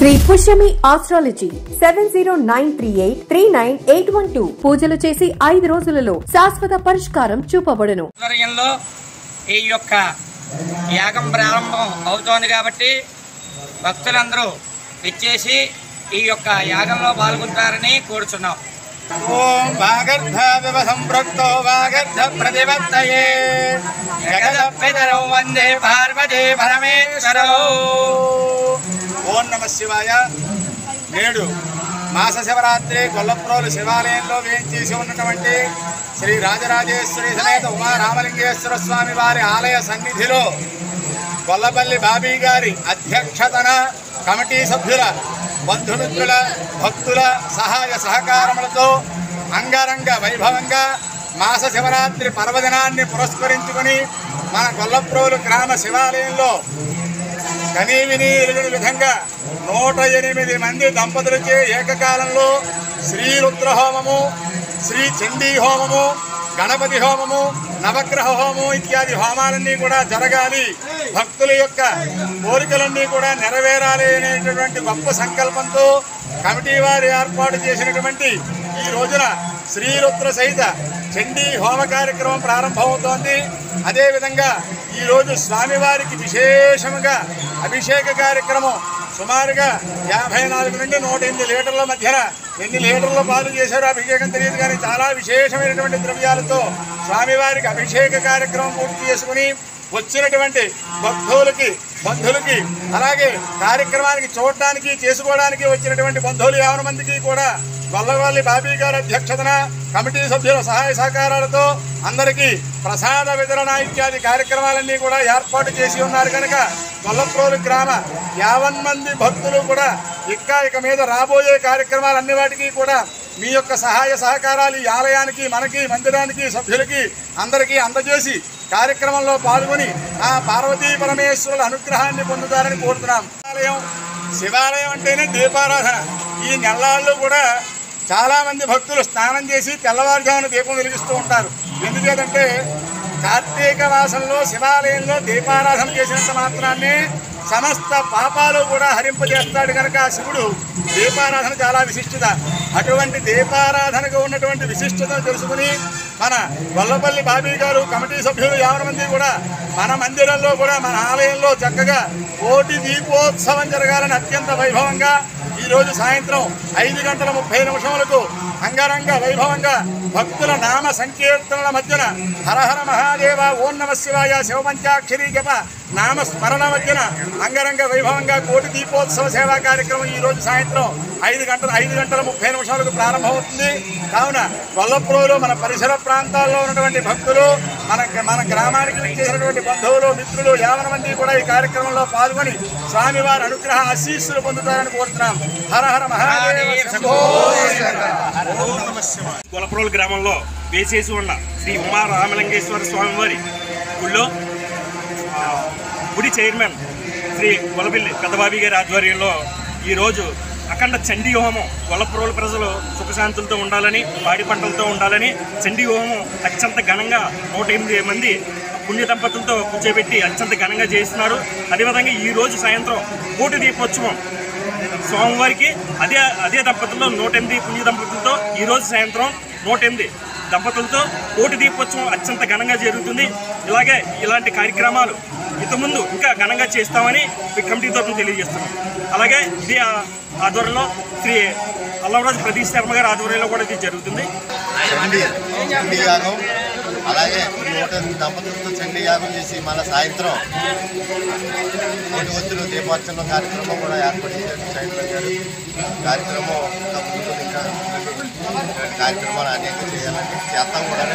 Shri Pushyami astrology 7093839812 పూజలు చేసి 5 రోజులలో శాశ్వత పరిష్కారం చూపబడును. ఈ యొక్క యాగం ప్రారంభం అవుతోంది కాబట్టి భక్తులందరూ ఇచ్చేసి ఈ యొక్క యాగంలో పాల్గొంటారని కోరుచున్నాం. ఓం వాగర్ధ వివ సంపృక్తో వాగర్ధ ప్రతిపత్తయే జగదపితరౌ వందే పార్వతీ పరమేశ్వరౌ. ఓం నమః శివాయ. నేడు మాస శివరాత్రి గొల్లప్రోలు శివాలయంలో వేయించేసి ఉన్నటువంటి శ్రీ రాజరాజేశ్వరి సమేత ఉమారామలింగేశ్వర స్వామి వారి ఆలయ సన్నిధిలో గొల్లపల్లి బాబీ గారి అధ్యక్షతన కమిటీ సభ్యుల బంధుమిత్రుల భక్తుల సహాయ సహకారములతో అంగరంగ వైభవంగా మాస శివరాత్రి పర్వదినాన్ని పురస్కరించుకొని మన గొల్లప్రోలు గ్రామ శివాలయంలో కనీవిని ఎరుగని విధంగా 108 మంది దంపతులచే ఏకకాలంలో శ్రీ రుద్రహోమము, శ్రీ చండీ హోమము, గణపతి హోమము, నవగ్రహ హోమం ఇత్యాది హోమాలన్నీ కూడా జరగాలి, భక్తుల యొక్క కోరికలన్నీ కూడా నెరవేరాలి అనేటటువంటి గొప్ప సంకల్పంతో కమిటీ వారు ఏర్పాటు చేసినటువంటి ఈ రోజున శ్రీరుద్ర సహిత చండీ హోమ కార్యక్రమం ప్రారంభమవుతోంది. అదేవిధంగా ఈరోజు స్వామివారికి విశేషంగా అభిషేక కార్యక్రమం సుమారుగా 54 నుండి 108 లీటర్ల మధ్యన ఎన్ని లీటర్ల పాలు చేశారో అభిషేకం తెలియదు, కానీ చాలా విశేషమైనటువంటి ద్రవ్యాలతో స్వామివారికి అభిషేక కార్యక్రమం పూర్తి చేసుకుని వచ్చినటువంటి బంధువులకి అలాగే కార్యక్రమానికి చూడడానికి చేసుకోవడానికి వచ్చినటువంటి బంధువులు 50 మందికి కూడా గొల్లపల్లి బాబీ గారి అధ్యక్షతన కమిటీ సభ్యుల సహాయ సహకారాలతో అందరికీ ప్రసాద వితరణ ఇత్యాది కార్యక్రమాలన్నీ కూడా ఏర్పాటు చేసి ఉన్నారు. కనుక గొల్లప్రోలు గ్రామ 50 మంది భక్తులు కూడా ఇక మీద రాబోయే కార్యక్రమాలన్ని వాటికి కూడా మీ యొక్క సహాయ సహకారాలు ఈ ఆలయానికి, మనకి, మందిరానికి, సభ్యులకి అందరికీ అందజేసి కార్యక్రమంలో పాల్గొని ఆ పార్వతీ పరమేశ్వరుల అనుగ్రహాన్ని పొందుతారని కోరుతున్నాం. శివాలయం అంటేనే దీపారాధన. ఈ నెలల్లో కూడా చాలామంది భక్తులు స్నానం చేసి తెల్లవారుజామున దీపం వెలిగిస్తూ ఉంటారు. ఎందుకంటే కార్తీక మాసంలో శివాలయంలో దీపారాధన చేసినంత మాత్రాన్ని సమస్త పాపాలు కూడా హరింపజేస్తాడు. కనుక శివుడు దీపారాధన చాలా విశిష్టత. అటువంటి దీపారాధనకు ఉన్నటువంటి విశిష్టతను తెలుసుకుని మన గొల్లపల్లి బాబీ గారు కమిటీ సభ్యులు 50 మంది కూడా మన మందిరంలో కూడా మన ఆలయంలో చక్కగా కోటి దీపోత్సవం జరగాలని అత్యంత వైభవంగా ఈరోజు సాయంత్రం 5:30 అంగరంగ వైభవంగా భక్తుల నామ సంకీర్తనల మధ్యన హరహర మహాదేవ, ఓం నమ శివాయ, శివపంచాక్షరీ జప నామ స్మరణ మధ్యన అంగరంగ వైభవంగా కోటి దీపోత్సవ సేవా కార్యక్రమం ఈరోజు సాయంత్రం 5:30 ప్రారంభమవుతుంది. కావున గొల్లప్రోలు మన పరిసర ప్రాంతాల్లో ఉన్నటువంటి భక్తులు, మన గ్రామానికి విచ్చేసినటువంటి బంధువులు, మిత్రులు 50 మంది కూడా ఈ కార్యక్రమంలో పాల్గొని స్వామివారి అనుగ్రహ ఆశీస్సులు పొందుతారని కోరుతున్నాం. హరహర మహాదేవ. గొల్లప్రోలు గ్రామంలో వేసేసి ఉన్న శ్రీ ఉమారామలింగేశ్వర స్వామివారి గుళ్ళో గుడి చైర్మన్ శ్రీ గొల్లపల్లి పెద్దబాబీ గారి ఆధ్వర్యంలో ఈరోజు అఖండ చండీ హోమం, గొల్లప్రోలు ప్రజలు సుఖశాంతులతో ఉండాలని, పాడి పంటలతో ఉండాలని చండీ హోమం అత్యంత ఘనంగా 108 మంది పుణ్య దంపతులతో కూర్చోబెట్టి అత్యంత ఘనంగా చేస్తున్నారు. అదేవిధంగా ఈరోజు సాయంత్రం కోటి దీపోత్సవం స్వామివారికి అదే దంపతుల్లో 108 పుణ్య దంపతులతో ఈరోజు సాయంత్రం 108 దంపతులతో కోటి దీపోత్సవం అత్యంత ఘనంగా జరుగుతుంది. ఇలాంటి కార్యక్రమాలు ఇంతకుముందు ఇంకా ఘనంగా చేస్తామని కమిటీ తరఫున తెలియజేస్తున్నాం. అలాగే ఇది ఆధ్వర్యంలో శ్రీ అల్లవరాజు ప్రదీప్ శర్మ గారి ఆధ్వర్యంలో కూడా ఇది జరుగుతుంది. చండీ యాగం అలాగే 108 దంపతులతో చండీ యాగం చేసి మళ్ళీ సాయంత్రం కోటి ఒత్తులు దీపోత్సవం కార్యక్రమం కూడా ఏర్పాటు చేశారు చైర్మన్ గారు. కార్యక్రమం ఇంకా కార్యక్రమాలు అనేక చేయాలని చేస్తాం కూడా.